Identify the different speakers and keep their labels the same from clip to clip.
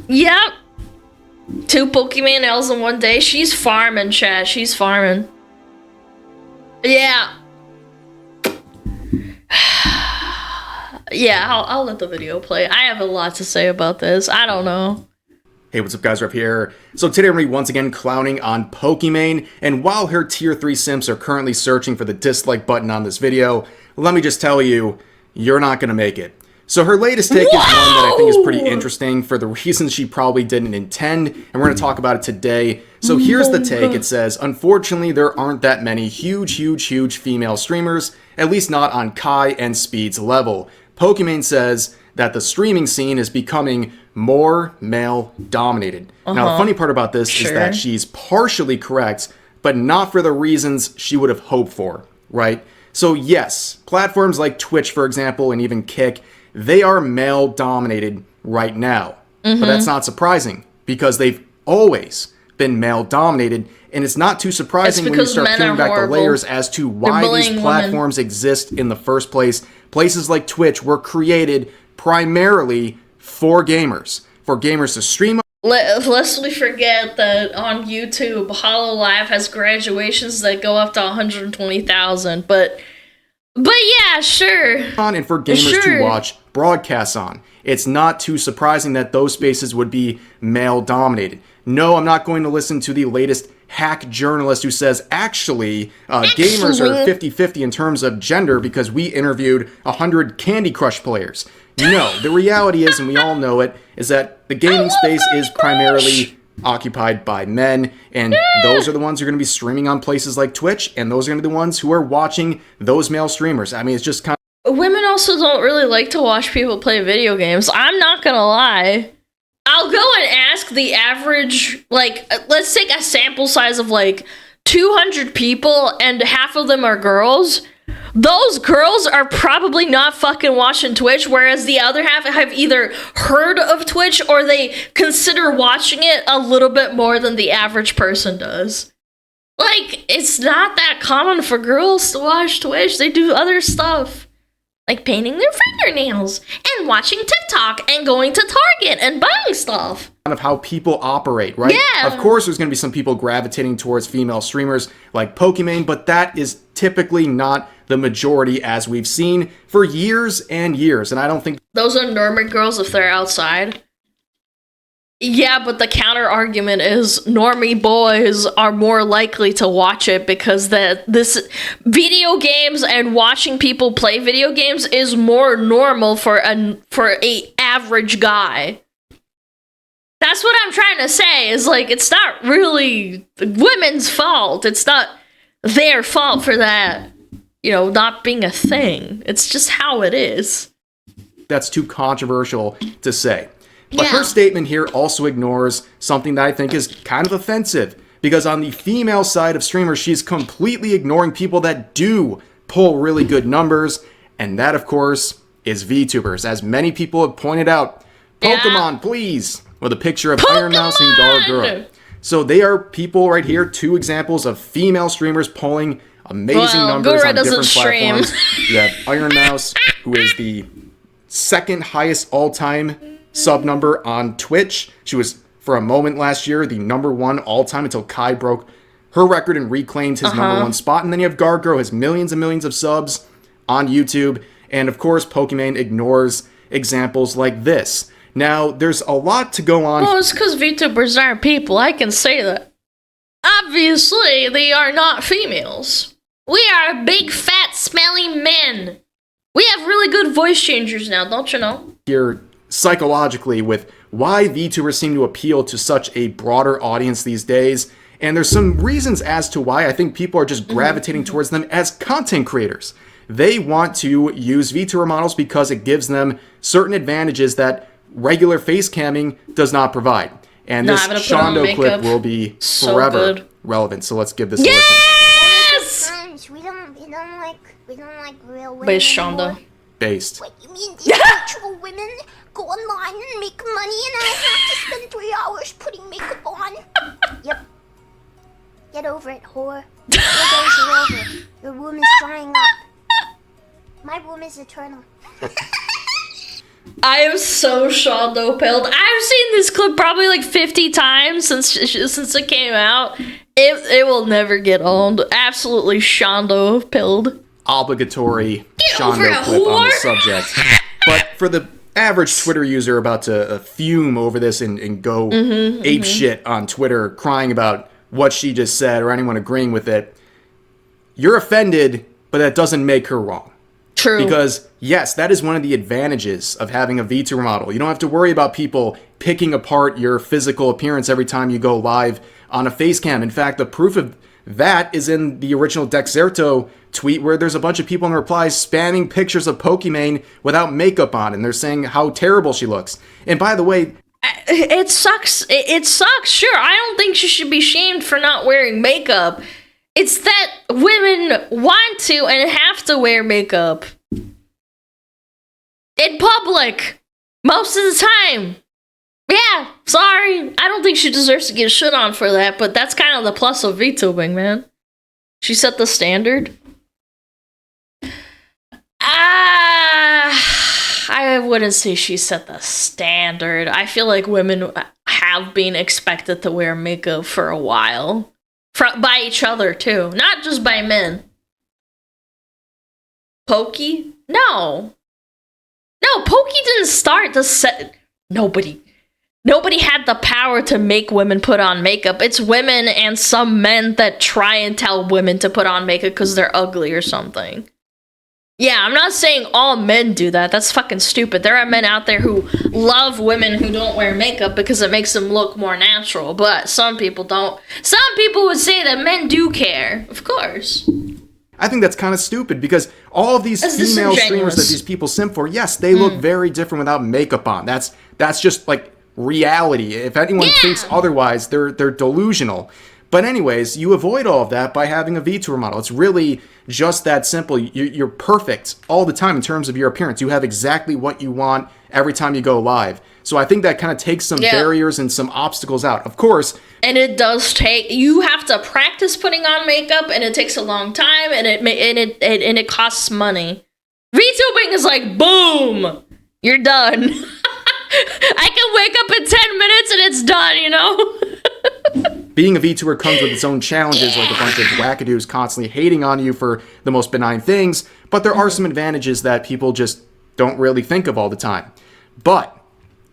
Speaker 1: Yep. 2 Pokimane L's in one day. She's farming, chat. She's farming. Yeah. Yeah, I'll let the video play. I have a lot to say about this. I don't know.
Speaker 2: Hey, what's up guys, Rev here. So today I'm once again clowning on Pokimane, and while her tier 3 simps are currently searching for the dislike button on this video, let me just tell you, you're not gonna make it. So her latest take is one that I think is pretty interesting for the reasons she probably didn't intend, and we're gonna talk about it today. So here's the take. It says, unfortunately there aren't that many huge female streamers, at least not on Kai and Speed's level. Pokimane says that the streaming scene is becoming more male-dominated. Now, the funny part about this is that she's partially correct, but not for the reasons she would have hoped for, right? So yes, platforms like Twitch, for example, and even Kick, they are male-dominated right now. But that's not surprising, because they've always been male-dominated, and it's not too surprising when you start peeling back the layers as to why these platforms exist in the first place. Places like Twitch were created primarily for gamers to stream.
Speaker 1: Lest we forget that on YouTube, HoloLive has graduations that go up to 120,000, but yeah, sure.
Speaker 2: And for gamers to watch broadcasts on. It's not too surprising that those spaces would be male-dominated. No, I'm not going to listen to the latest hack journalist who says, actually, gamers are 50-50 in terms of gender because we interviewed 100 Candy Crush players. No, the reality is, and we all know it, is that the gaming space is primarily occupied by men, and those are the ones who are going to be streaming on places like Twitch, and those are going to be the ones who are watching those male streamers. I mean, it's just kind of...
Speaker 1: Women also don't really like to watch people play video games. I'm not gonna lie. I'll go and ask the average, like, let's take a sample size of, like, 200 people, and half of them are girls. Those girls are probably not fucking watching Twitch, whereas the other half have either heard of Twitch or they consider watching it a little bit more than the average person does. Like, it's not that common for girls to watch Twitch. They do other stuff, like painting their fingernails and watching TikTok and going to Target and buying stuff.
Speaker 2: Of how people operate, right?
Speaker 1: Yeah.
Speaker 2: Of course, there's going to be some people gravitating towards female streamers like Pokimane, but that is typically not the majority, as we've seen for years and years. And I don't think
Speaker 1: those are normie girls if they're outside. Yeah, but the counter argument is normie boys are more likely to watch it because this video games and watching people play video games is more normal for a average guy. That's what I'm trying to say, is like, it's not really women's fault. It's not their fault for that, you know, not being a thing. It's just how it is.
Speaker 2: That's too controversial to say. But her statement here also ignores something that I think is kind of offensive, because on the female side of streamers, she's completely ignoring people that do pull really good numbers, and that, of course, is VTubers. As many people have pointed out, Pokemon, please, with a picture of Iron Mouse and Gargura. So they are people right here, 2 examples of female streamers pulling amazing numbers on different platforms. You have Iron Mouse, who is the 2nd highest all-time sub number on Twitch. She was, for a moment last year, the #1 all-time until Kai broke her record and reclaimed his #1 spot. And then you have Gargro, who has millions and millions of subs on YouTube. And of course, Pokimane ignores examples like this. Now, there's a lot to go on.
Speaker 1: Well, it's because VTubers aren't people. I can say that. Obviously, they are not females. We are big, fat, smelly men. We have really good voice changers now, don't you know?
Speaker 2: Here, psychologically, with why VTubers seem to appeal to such a broader audience these days, and there's some reasons as to why I think people are just gravitating towards them as content creators. They want to use VTuber models because it gives them certain advantages that regular face camming does not provide. And this Shondo clip will be forever relevant, so let's give this a listen.
Speaker 1: Yes!
Speaker 3: We don't like real women.
Speaker 1: Based Shondo.
Speaker 2: Based.
Speaker 3: Wait, you mean these virtual women go online and make money and I have to spend 3 hours putting makeup on? Yep. Get over it, whore. Your days are over. Your woman's trying. is eternal.
Speaker 1: I am so Shondo pilled. I've seen this clip probably like 50 times since it came out. It will never get old. Absolutely Shondo pilled.
Speaker 2: Obligatory
Speaker 1: Get over
Speaker 2: Shondo
Speaker 1: it,
Speaker 2: clip on
Speaker 1: whore.
Speaker 2: the subject. But for the average Twitter user about to fume over this and go ape shit on Twitter, crying about what she just said or anyone agreeing with it, you're offended, but that doesn't make her wrong.
Speaker 1: True.
Speaker 2: Because, yes, that is one of the advantages of having a VTuber model. You don't have to worry about people picking apart your physical appearance every time you go live on a face cam. In fact, the proof of that is in the original Dexerto tweet where there's a bunch of people in replies spamming pictures of Pokimane without makeup on, and they're saying how terrible she looks. And by the way,
Speaker 1: it sucks. It sucks. Sure, I don't think she should be shamed for not wearing makeup. It's that women want to and have to wear makeup in public most of the time. Yeah, sorry. I don't think she deserves to get shit on for that, but that's kind of the plus of Vtubing, man. She set the standard. I wouldn't say she set the standard. I feel like women have been expected to wear makeup for a while. By each other, too. Not just by men. Pokey? No. No, Pokey didn't start the set. Nobody had the power to make women put on makeup. It's women and some men that try and tell women to put on makeup because they're ugly or something. Yeah, I'm not saying all men do that. That's fucking stupid. There are men out there who love women who don't wear makeup because it makes them look more natural, but some people don't. Some people would say that men do care. Of course.
Speaker 2: I think that's kind of stupid because all of these
Speaker 1: That's
Speaker 2: female streamers
Speaker 1: disingenuous.
Speaker 2: that these people simp for, yes, they look very different without makeup on. That's just like reality. If anyone thinks otherwise, they're delusional. But anyways, you avoid all of that by having a VTuber model. It's really just that simple. You're perfect all the time in terms of your appearance. You have exactly what you want every time you go live. So I think that kind of takes some barriers and some obstacles out. Of course.
Speaker 1: And it does take, you have to practice putting on makeup, and it takes a long time, and it costs money. VTubing is like, boom, you're done. I can wake up in 10 minutes and it's done, you know?
Speaker 2: Being a VTuber comes with its own challenges, like a bunch of wackadoos constantly hating on you for the most benign things, but there are some advantages that people just don't really think of all the time. But,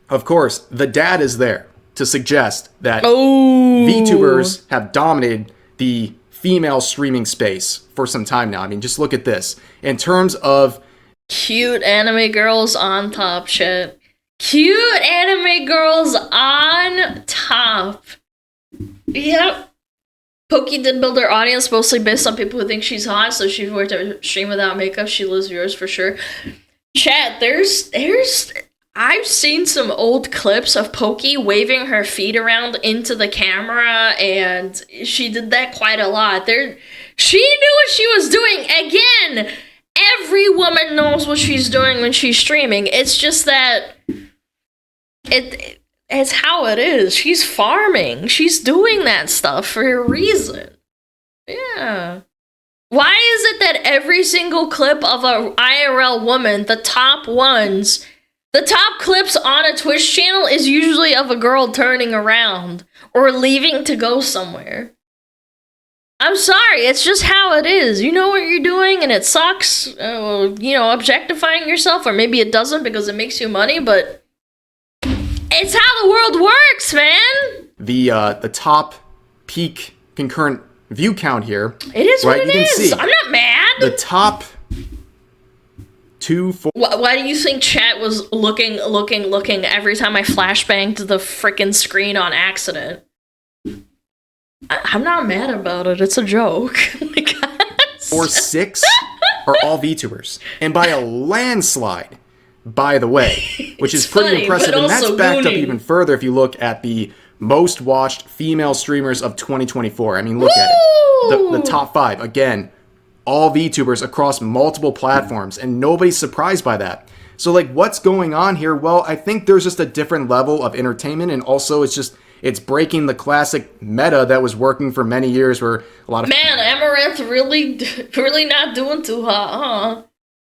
Speaker 2: of course, the data is there to suggest that VTubers have dominated the female streaming space for some time now. I mean, just look at this. In terms of
Speaker 1: cute anime girls on top shit. Cute anime girls on top. Yep. Pokey did build her audience mostly based on people who think she's hot, so she worked at stream without makeup. She loses viewers for sure. Chat, I've seen some old clips of Pokey waving her feet around into the camera, and she did that quite a lot. She knew what she was doing. Again, every woman knows what she's doing when she's streaming. It's just that it's how it is. She's farming. She's doing that stuff for a reason. Yeah. Why is it that every single clip of a IRL woman, the top clips on a Twitch channel is usually of a girl turning around or leaving to go somewhere? I'm sorry, it's just how it is. You know what you're doing and it sucks, objectifying yourself, or maybe it doesn't because it makes you money, but it's how the world works, man.
Speaker 2: The top peak concurrent view count here.
Speaker 1: It is
Speaker 2: right?
Speaker 1: what it is. I'm not mad.
Speaker 2: The top 2, 4.
Speaker 1: Why do you think chat was looking every time I flashbanged the frickin' screen on accident? I'm not mad about it. It's a joke.
Speaker 2: Or 6 are all VTubers. And by a landslide, by the way, which is pretty
Speaker 1: funny,
Speaker 2: impressive. And that's backed up
Speaker 1: gooning.
Speaker 2: even further if you look at the most watched female streamers of 2024. I mean, look at it. The top 5, again, all VTubers across multiple platforms, and nobody's surprised by that. So, like, what's going on here? Well, I think there's just a different level of entertainment, and also it's breaking the classic meta that was working for many years where a lot of...
Speaker 1: Man, Amaranth really not doing too hot,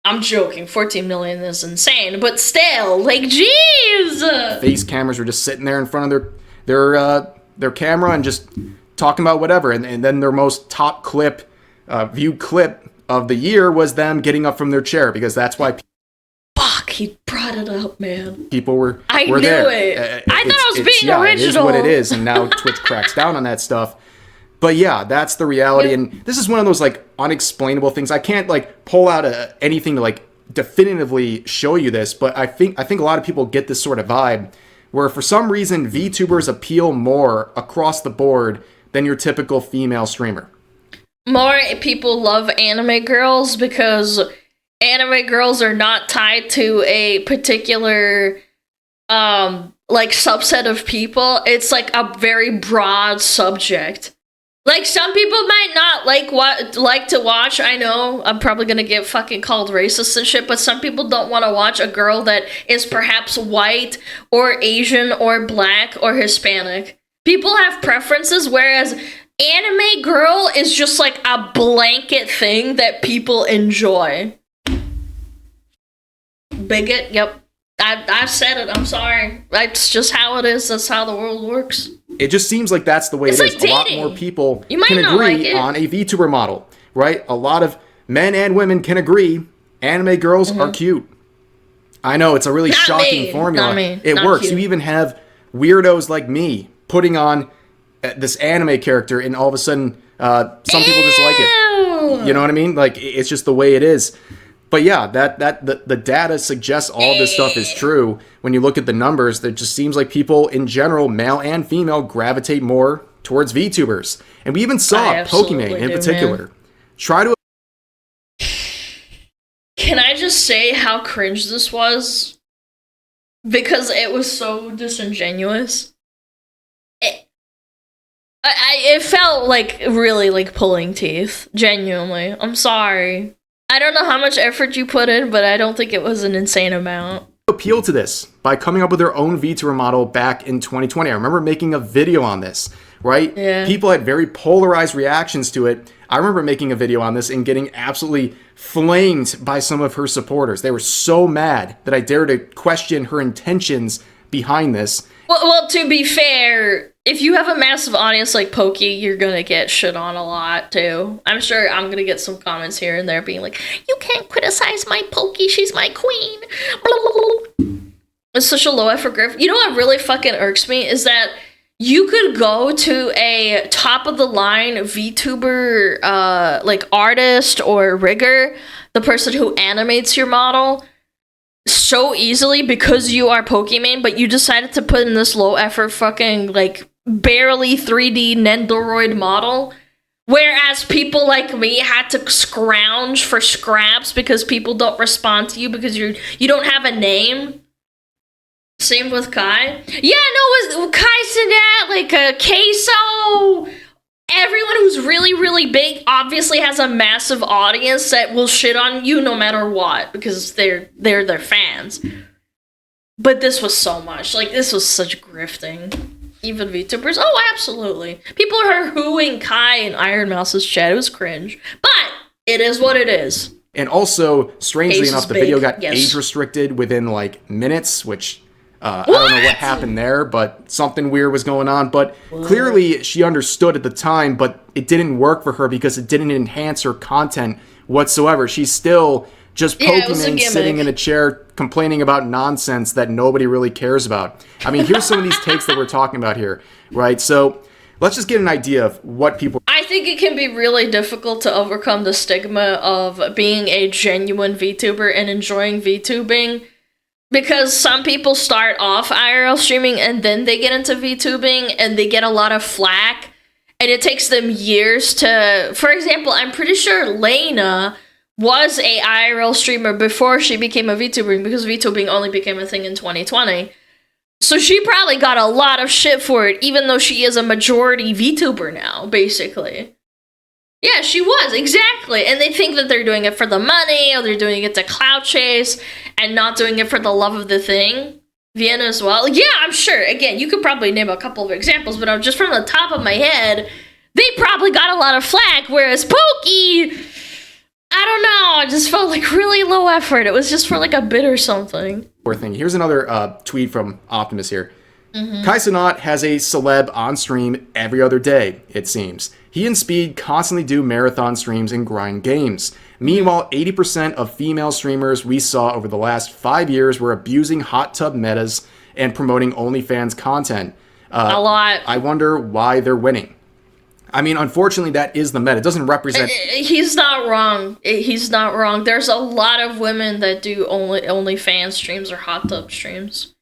Speaker 1: huh? I'm joking. 14 million is insane, but still, like, jeez.
Speaker 2: Face cameras were just sitting there in front of their camera and just talking about whatever. And then their most top viewed clip of the year was them getting up from their chair, because that's why
Speaker 1: Fuck, he brought it up, man.
Speaker 2: people were
Speaker 1: I
Speaker 2: were
Speaker 1: knew
Speaker 2: there.
Speaker 1: it. I thought I was being
Speaker 2: yeah,
Speaker 1: original.
Speaker 2: It is what it is, and now Twitch cracks down on that stuff. But yeah, that's the reality, and this is one of those like unexplainable things. I can't like pull out anything to like definitively show you this, but I think a lot of people get this sort of vibe where for some reason VTubers appeal more across the board than your typical female streamer.
Speaker 1: More people love anime girls because anime girls are not tied to a particular like subset of people. It's like a very broad subject. Like, some people might not like to watch. I know I'm probably gonna get fucking called racist and shit, but some people don't want to watch a girl that is perhaps white or Asian or black or Hispanic. People have preferences, whereas anime girl is just like a blanket thing that people enjoy. Bigot, yep. I've said it, I'm sorry. That's just how it is. That's how the world works.
Speaker 2: It just seems like that's the way
Speaker 1: It's
Speaker 2: it is.
Speaker 1: like
Speaker 2: A lot
Speaker 1: dating.
Speaker 2: more people
Speaker 1: You might
Speaker 2: can
Speaker 1: not
Speaker 2: agree
Speaker 1: like it.
Speaker 2: on a VTuber model, right? A lot of men and women can agree anime girls are cute. I know, it's a really
Speaker 1: Not
Speaker 2: shocking
Speaker 1: me.
Speaker 2: formula.
Speaker 1: Not me.
Speaker 2: It
Speaker 1: Not
Speaker 2: works.
Speaker 1: cute.
Speaker 2: You even have weirdos like me putting on this anime character, and all of a sudden some people just like it. You know what I mean? Like, it's just the way it is. But yeah, the data suggests all this stuff is true. When you look at the numbers, it just seems like people in general, male and female, gravitate more towards VTubers. And we even saw
Speaker 1: I absolutely
Speaker 2: Pokimane in
Speaker 1: do,
Speaker 2: particular
Speaker 1: man.
Speaker 2: try to.
Speaker 1: Can I just say how cringe this was? Because it was so disingenuous. It felt like really like pulling teeth. Genuinely. I'm sorry. I don't know how much effort you put in, but I don't think it was an insane amount.
Speaker 2: Appeal to this by coming up with their own VTuber model back in 2020. I remember making a video on this, right?
Speaker 1: Yeah.
Speaker 2: People had very polarized reactions to it. I remember making a video on this and getting absolutely flamed by some of her supporters. They were so mad that I dared to question her intentions behind this.
Speaker 1: Well, to be fair, if you have a massive audience like Pokey, you're gonna get shit on a lot, too. I'm sure I'm gonna get some comments here and there being like, you can't criticize my Pokey, she's my queen. It's such a low effort grift. You know what really fucking irks me is that you could go to a top-of-the-line VTuber, like, artist or rigger, the person who animates your model, so easily because you are Pokimane, but you decided to put in this low-effort fucking, like, barely 3D Nendoroid model, whereas people like me had to scrounge for scraps because people don't respond to you because you don't have a name. Same with Kai. Yeah, no, Kai Sinat, like Queso. Everyone who's really, really big obviously has a massive audience that will shit on you no matter what because they're their fans. But this was so much. Like, this was such grifting. Even VTubers. Oh, absolutely. People are hooing Kai in Iron Mouse's chat. It was cringe. But it is what it is.
Speaker 2: And also, strangely
Speaker 1: Ace
Speaker 2: enough,
Speaker 1: is
Speaker 2: the video
Speaker 1: big,
Speaker 2: got
Speaker 1: yes.
Speaker 2: age restricted within like minutes, which I don't know what happened there, but something weird was going on. But clearly she understood at the time, but it didn't work for her because it didn't enhance her content whatsoever. She's still just
Speaker 1: it was a
Speaker 2: Pokimane
Speaker 1: gimmick.
Speaker 2: sitting in a chair complaining about nonsense that nobody really cares about. I mean, here's some of these takes that we're talking about here, right? So let's just get an idea of what people...
Speaker 1: I think it can be really difficult to overcome the stigma of being a genuine VTuber and enjoying VTubing. Because some people start off IRL streaming and then they get into VTubing and they get a lot of flack. And it takes them years to... For example, I'm pretty sure Lena was a IRL streamer before she became a VTuber because VTubing only became a thing in 2020. So she probably got a lot of shit for it, even though she is a majority VTuber now, basically. Yeah, she was, exactly. And they think that they're doing it for the money, or they're doing it to clout chase, and not doing it for the love of the thing. Vienna as well. Yeah, I'm sure. Again, you could probably name a couple of examples, but I'm just from the top of my head, they probably got a lot of flack, whereas Pokey, I don't know, it just felt like really low effort. It was just for like a bit or something.
Speaker 2: Poor thing. Here's another tweet from Optimus here. Kai Cenat has a celeb on stream every other day, it seems. He and Speed constantly do marathon streams and grind games. Meanwhile, 80% of female streamers we saw over the last 5 years were abusing hot tub metas and promoting OnlyFans content.
Speaker 1: A lot.
Speaker 2: I wonder why they're winning. I mean, unfortunately, that is the meta. It doesn't represent...
Speaker 1: He's not wrong. He's not wrong. There's a lot of women that do OnlyFans streams or hot tub streams.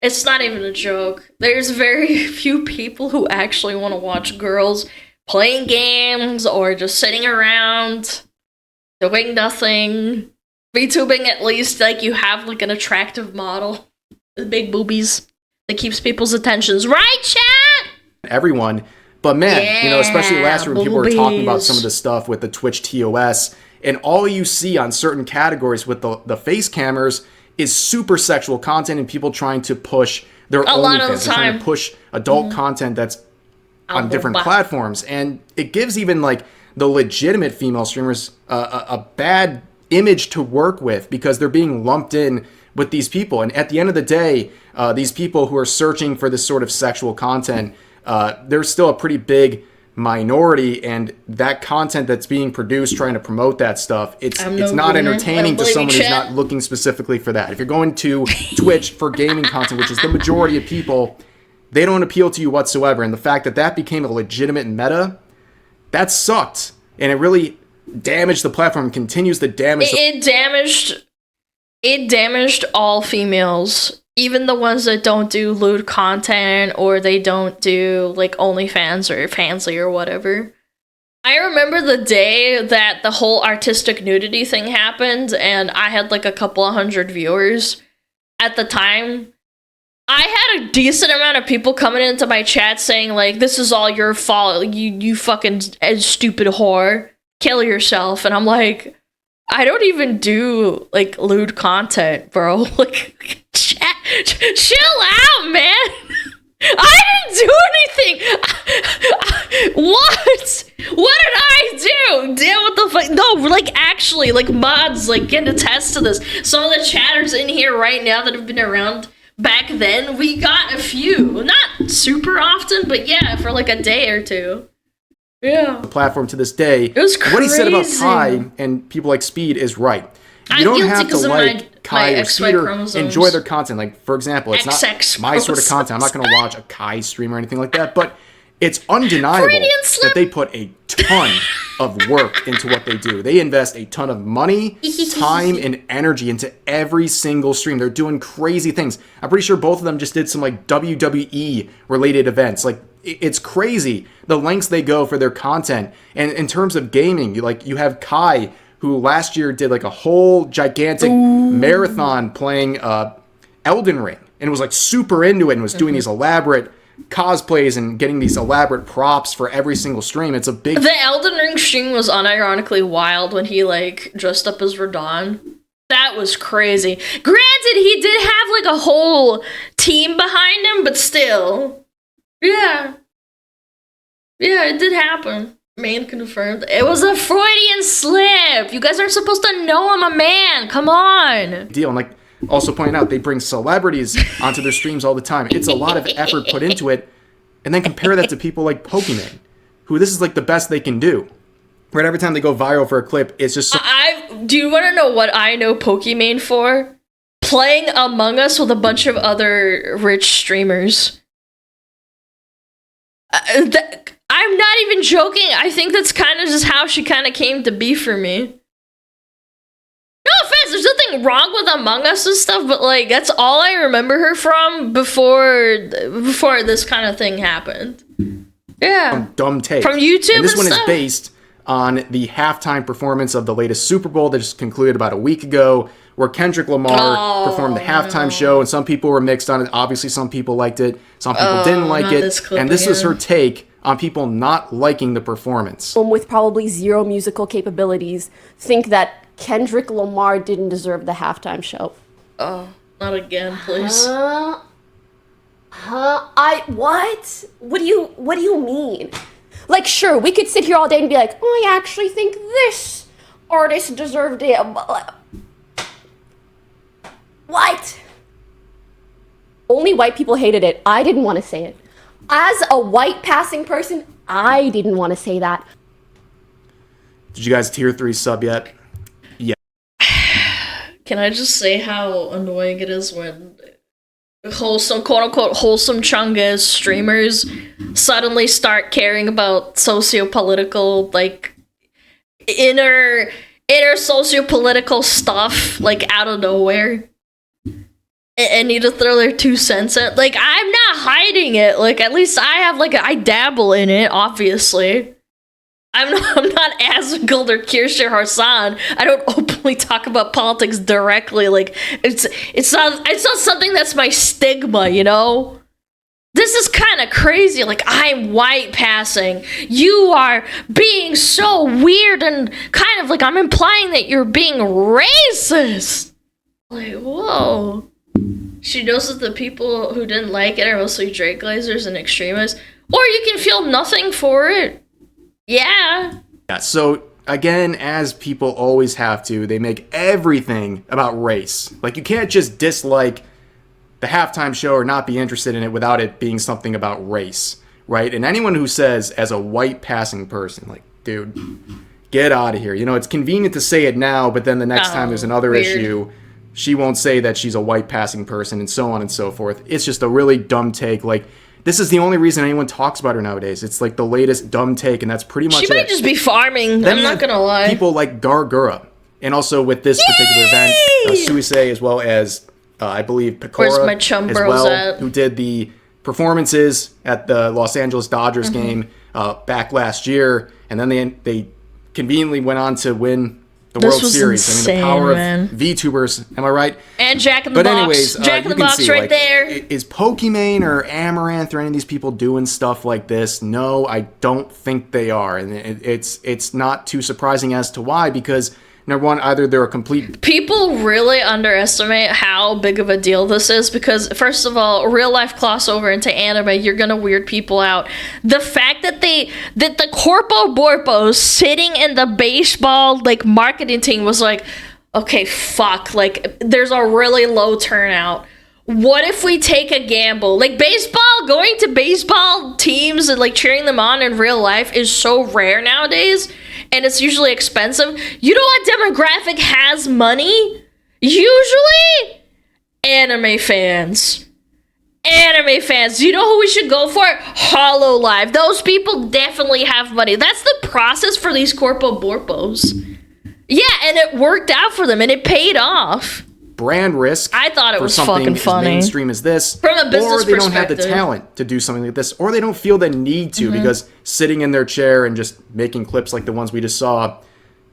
Speaker 1: It's not even a joke. There's very few people who actually want to watch girls playing games or just sitting around doing nothing. Vtubing, at least, like, you have like an attractive model with big boobies that keeps people's attentions. Right, chat?
Speaker 2: Everyone, but man, you know, especially last year when people were talking about some of the stuff with the Twitch TOS, and all you see on certain categories with the face cammers is super sexual content and people trying to push their OnlyFans. They're trying to push adult content that's on different platforms. And it gives even like the legitimate female streamers a bad image to work with because they're being lumped in with these people. And at the end of the day, these people who are searching for this sort of sexual content, there's still a pretty big minority, and that content that's being produced trying to promote that stuff, it's not entertaining to someone who's not looking specifically for that. If you're going to Twitch for gaming content, which is the majority of people, they don't appeal to you whatsoever. And the fact that that became a legitimate meta, that sucked, and it really damaged the platform and continues to damage
Speaker 1: it damaged all females, even the ones that don't do lewd content or they don't do like OnlyFans or Fansly or whatever. I remember the day that the whole artistic nudity thing happened and I had like a couple of hundred viewers. At the time, I had a decent amount of people coming into my chat saying like, this is all your fault, you fucking stupid whore, kill yourself. And I'm like, I don't even do like lewd content, bro. Like, chat, chill out, man. I didn't do anything. What? What did I do? Damn, what the fuck? No, like actually, like mods, like can attest to this. Some of the chatters in here right now that have been around back then, we got a few. Not super often, but yeah, for like a day or two. Yeah.
Speaker 2: The platform to this day.
Speaker 1: It was crazy.
Speaker 2: What he said about Kai and people like Speed is right. You don't have to like Kai or Speed or enjoy their content. Like, for example, it's not my sort of content. I'm not going to watch a Kai stream or anything like that, but it's undeniable that they put a ton of work into what they do. They invest a ton of money, time, and energy into every single stream. They're doing crazy things. I'm pretty sure both of them just did some like WWE related events. Like, it's crazy the lengths they go for their content. And in terms of gaming, you have Kai, who last year did like a whole gigantic marathon playing Elden Ring and was like super into it and was doing these elaborate cosplays and getting these elaborate props for every single stream. It's a big...
Speaker 1: The Elden Ring stream was unironically wild when he like dressed up as Radon. That was crazy. Granted, he did have like a whole team behind him, but still. Yeah. Yeah, it did happen. Man confirmed. It was a Freudian slip. You guys aren't supposed to know I'm a man. Come on.
Speaker 2: Deal. And like also pointing out, they bring celebrities onto their streams all the time. It's a lot of effort put into it. And then compare that to people like Pokimane, who this is like the best they can do. Right, every time they go viral for a clip, it's just...
Speaker 1: Do you want to know what I know Pokimane for? Playing Among Us with a bunch of other rich streamers. I'm not even joking. I think that's kind of just how she kind of came to be for me. No offense, there's nothing wrong with Among Us and stuff, but like that's all I remember her from before this kind of thing happened. Yeah.
Speaker 2: Dumb take.
Speaker 1: From YouTube
Speaker 2: and this one
Speaker 1: stuff?
Speaker 2: Is based on the halftime performance of the latest Super Bowl that just concluded about a week ago, where Kendrick Lamar performed the halftime show, and some people were mixed on it. Obviously, some people liked it, some people didn't like it, and this was her take on people not liking the performance.
Speaker 4: With probably zero musical capabilities, think that Kendrick Lamar didn't deserve the halftime show.
Speaker 1: Oh, not again, please.
Speaker 4: What? What do you mean? Like, sure, we could sit here all day and be like, oh, I actually think this, artist deserved it. What? Only white people hated it. I didn't want to say it. As a white passing person, I didn't want to say that.
Speaker 2: Did you guys tier 3 sub yet? Yeah.
Speaker 1: Can I just say how annoying it is when wholesome, quote-unquote, wholesome Chungus streamers suddenly start caring about socio-political, like, inner socio-political stuff, like, out of nowhere. And need to throw their 2 cents at, like, I'm not hiding it. Like, at least I have, like, I dabble in it, obviously. I'm not Asguld or Kirsche Harsan. I don't openly talk about politics directly. Like, it's not something that's my stigma, you know? This is kind of crazy. Like, I'm white passing. You are being so weird and kind of like I'm implying that you're being racist. Like, whoa. She knows that the people who didn't like it are mostly Drake glazers and extremists. Or you can feel nothing for it. Yeah.
Speaker 2: Yeah, so again, as people always have to, they make everything about race. Like, you can't just dislike the halftime show or not be interested in it without it being something about race, right? And anyone who says, as a white passing person, like, dude, get out of here. You know, it's convenient to say it now, but then the next time there's another issue, she won't say that she's a white passing person and so on and so forth. It's just a really dumb take. Like, this is the only reason anyone talks about her nowadays. It's like the latest dumb take, and that's pretty much it.
Speaker 1: She might just be farming.
Speaker 2: Then
Speaker 1: I'm not gonna lie.
Speaker 2: People like Gargura, and also with this particular event, Suisei, as well as I believe Pecora
Speaker 1: my chum
Speaker 2: as
Speaker 1: bros
Speaker 2: well,
Speaker 1: at?
Speaker 2: who did the performances at the Los Angeles Dodgers game back last year, and then they conveniently went on to win the World Series.
Speaker 1: Insane,
Speaker 2: I mean, the power
Speaker 1: man.
Speaker 2: of Vtubers, am I right?
Speaker 1: And Jack in the
Speaker 2: But
Speaker 1: Box.
Speaker 2: anyways,
Speaker 1: Jack in the Box right there.
Speaker 2: Is Pokimane or Amaranth or any of these people doing stuff like this? No, I don't think they are. And it's not too surprising as to why, because number one, either they're a complete...
Speaker 1: People really underestimate how big of a deal this is because, first of all, real life crossover into anime, you're gonna weird people out. The fact that the Corpo Borpos sitting in the baseball, like, marketing team was like, okay, fuck, like, there's a really low turnout. What if we take a gamble? Like, baseball, going to baseball teams and, like, cheering them on in real life is so rare nowadays. And it's usually expensive. You know what demographic has money? Usually, anime fans. Anime fans. Do you know who we should go for? HoloLive. Those people definitely have money. That's the process for these Corpo Borpos. Yeah, and it worked out for them, and it paid off.
Speaker 2: Brand risk.
Speaker 1: I thought it was
Speaker 2: as
Speaker 1: fucking funny.
Speaker 2: mainstream as this,
Speaker 1: From a business
Speaker 2: or they don't have the
Speaker 1: perspective.
Speaker 2: talent to do something like this, or they don't feel the need to because sitting in their chair and just making clips like the ones we just saw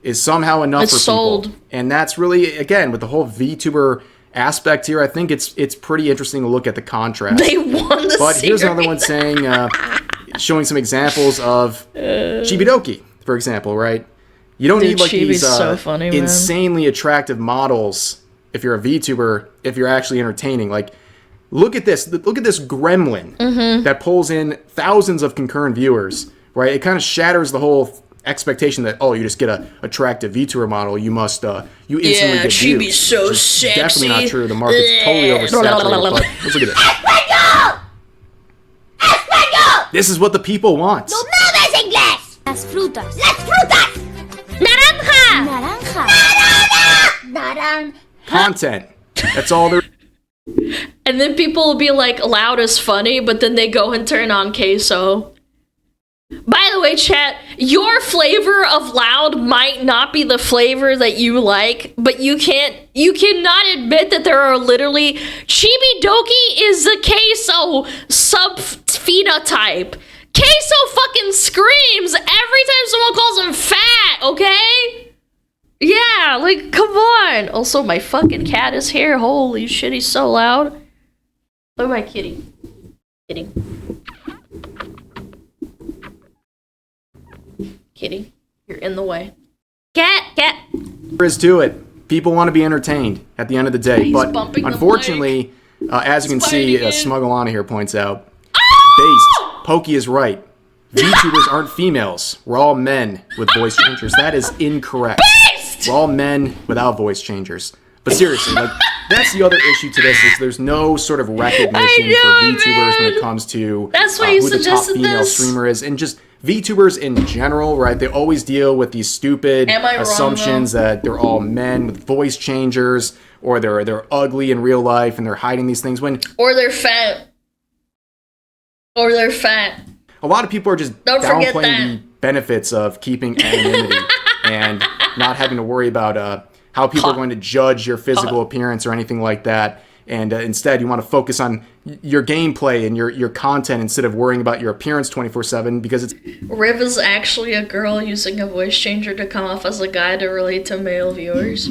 Speaker 2: is somehow enough for
Speaker 1: sold.
Speaker 2: people. And that's really, again, with the whole VTuber aspect here, I think it's pretty interesting to look at the contrast.
Speaker 1: They won the
Speaker 2: But
Speaker 1: series.
Speaker 2: here's another one saying, showing some examples of Chibidoki, for example, right? You don't need like
Speaker 1: Chibi's
Speaker 2: these
Speaker 1: so funny, man.
Speaker 2: insanely attractive models if you're a VTuber, if you're actually entertaining. Like, look at this gremlin that pulls in thousands of concurrent viewers, right? It kind of shatters the whole expectation that, oh, you just get a attractive VTuber model, you must you instantly get
Speaker 1: she'd
Speaker 2: views.
Speaker 1: be so
Speaker 2: which is
Speaker 1: sexy.
Speaker 2: definitely not true. The market's totally oversaturated. But let's look at this. This is what the people want.
Speaker 3: No hablas inglés.
Speaker 5: Las frutas.
Speaker 3: Las frutas.
Speaker 1: Naranja!
Speaker 5: Naranja.
Speaker 3: Naran.
Speaker 2: Content. That's all there.
Speaker 1: And then people will be like, loud is funny, but then they go and turn on queso. By the way, chat, your flavor of loud might not be the flavor that you like, but you cannot admit that there are literally Chibidoki is the queso sub-phenotype. Queso fucking screams every time someone calls him fat, okay? Yeah, like, come on. Also, my fucking cat is here. Holy shit, he's so loud. Look at my kitty. Kitty, you're in the way. Cat.
Speaker 2: There is to it. People want to be entertained at the end of the day.
Speaker 1: He's
Speaker 2: But
Speaker 1: bumping the
Speaker 2: unfortunately, as you can see,
Speaker 1: fighting it.
Speaker 2: Smugglana here points out,
Speaker 1: Oh!
Speaker 2: based, Pokey is right. VTubers aren't females. We're all men with voice changers. That is incorrect. We're all men without voice changers. But seriously, like, that's the other issue to this, is there's no sort of recognition for VTubers when it comes to
Speaker 1: That's why you
Speaker 2: who the top
Speaker 1: suggested
Speaker 2: female
Speaker 1: this.
Speaker 2: streamer is. And just VTubers in general, right? They always deal with these stupid
Speaker 1: Am I wrong,
Speaker 2: assumptions that they're all men with voice changers, or they're ugly in real life and they're hiding these things when
Speaker 1: Or they're fat. Or they're fat.
Speaker 2: a lot of people are just
Speaker 1: Don't forget
Speaker 2: downplaying
Speaker 1: that.
Speaker 2: the benefits of keeping anonymity and not having to worry about how people are going to judge your physical appearance or anything like that. And instead, you want to focus on your gameplay and your content instead of worrying about your appearance 24/7, because it's
Speaker 1: Riv is actually a girl using a voice changer to come off as a guy to relate to male viewers.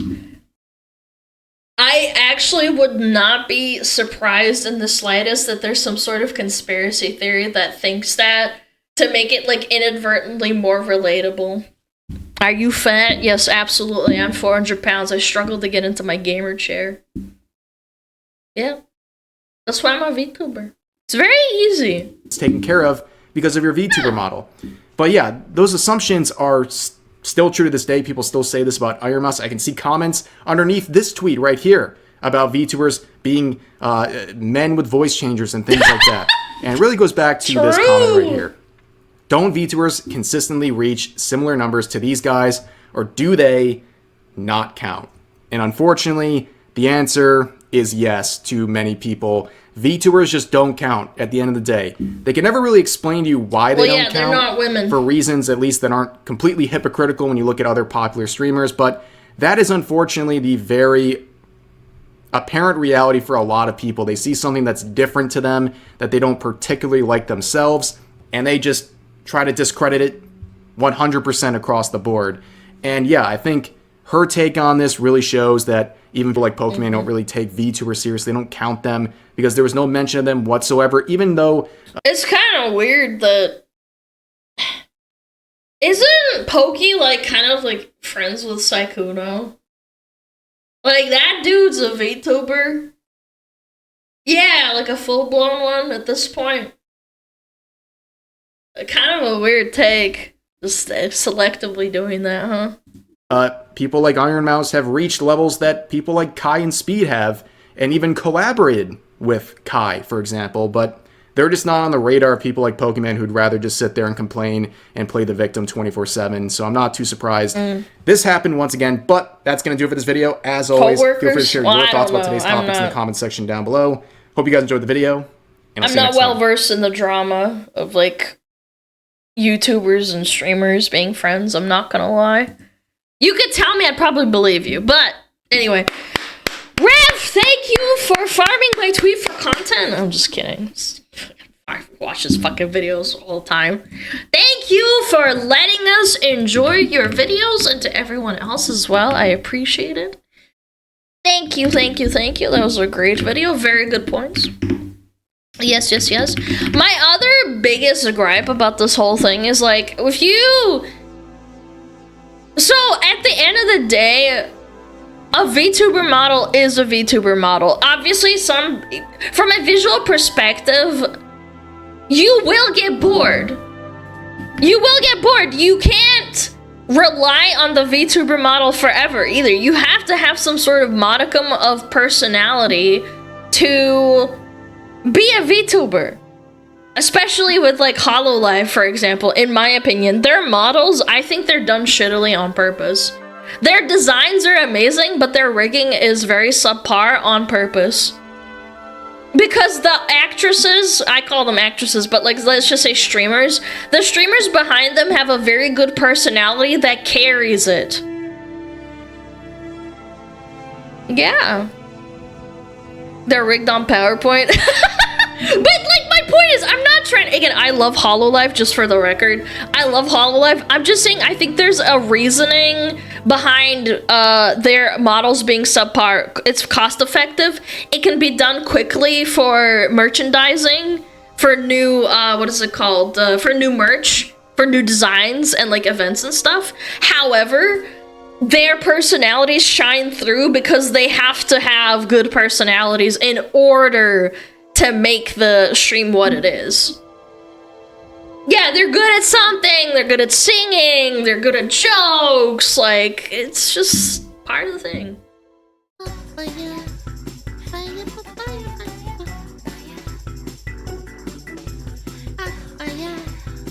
Speaker 1: I actually would not be surprised in the slightest that there's some sort of conspiracy theory that thinks that to make it like inadvertently more relatable. Are you fat? Yes, absolutely. I'm 400 pounds. I struggled to get into my gamer chair. Yeah. That's why I'm a VTuber. It's very easy.
Speaker 2: taken care of because of your VTuber model. But yeah, those assumptions are still true to this day. People still say this about Iron Mouse. I can see comments underneath this tweet right here about VTubers being men with voice changers and things like that. And it really goes back to this comment right here. Don't VTubers consistently reach similar numbers to these guys, or do they not count? And unfortunately, the answer is yes to many people. VTubers just don't count at the end of the day. They can never really explain to you why they don't count.
Speaker 1: They're not women.
Speaker 2: For reasons, at least, that aren't completely hypocritical when you look at other popular streamers. But that is unfortunately the very apparent reality for a lot of people. They see something that's different to them, that they don't particularly like themselves, and they just try to discredit it 100% across the board. And yeah, I think her take on this really shows that even people like Pokimane don't really take VTubers seriously. They don't count them because there was no mention of them whatsoever, even though...
Speaker 1: It's kind of weird that... Isn't Poki, like, kind of, like, friends with Sykkuno? Like, that dude's a VTuber. Yeah, like a full-blown one at this point. Kind of a weird take. Just selectively doing that, huh?
Speaker 2: People like Iron Mouse have reached levels that people like Kai and Speed have, and even collaborated with Kai, for example, but they're just not on the radar of people like Pokimane who'd rather just sit there and complain and play the victim 24/7, so I'm not too surprised. This happened once again, but that's going to do it for this video. As always, feel free to share your thoughts about today's topics in the comment section down below. Hope you guys enjoyed the video. And
Speaker 1: I'm not well versed in the drama of, like, YouTubers and streamers being friends, I'm not gonna lie. You could tell me, I'd probably believe you, but anyway. Rev, thank you for farming my tweet for content. I'm just kidding. I watch his fucking videos all the time. Thank you for letting us enjoy your videos, and to everyone else as well. I appreciate it. Thank you, thank you, thank you. That was a great video. Very good points. Yes, yes, yes. My other biggest gripe about this whole thing is, like, if you... So, at the end of the day, a VTuber model is a VTuber model. Obviously, from a visual perspective, you will get bored. You will get bored. You can't rely on the VTuber model forever, either. You have to have some sort of modicum of personality to... be a VTuber. Especially with, like, HoloLive, for example. In my opinion, their models, I think they're done shittily on purpose. Their designs are amazing, but their rigging is very subpar on purpose. Because the actresses, I call them actresses, but, like, let's just say streamers. The streamers behind them have a very good personality that carries it. Yeah. They're rigged on PowerPoint. But, like, my point is, I'm not trying... Again, I love HoloLive, just for the record. I love HoloLive. I'm just saying, I think there's a reasoning behind their models being subpar. It's cost-effective. It can be done quickly for merchandising, for new... what is it called? For new merch, for new designs, and, like, events and stuff. However... their personalities shine through because they have to have good personalities in order to make the stream what it is. yeah, they're good at something. They're good at singing. They're good at jokes. Like, it's just part of the thing.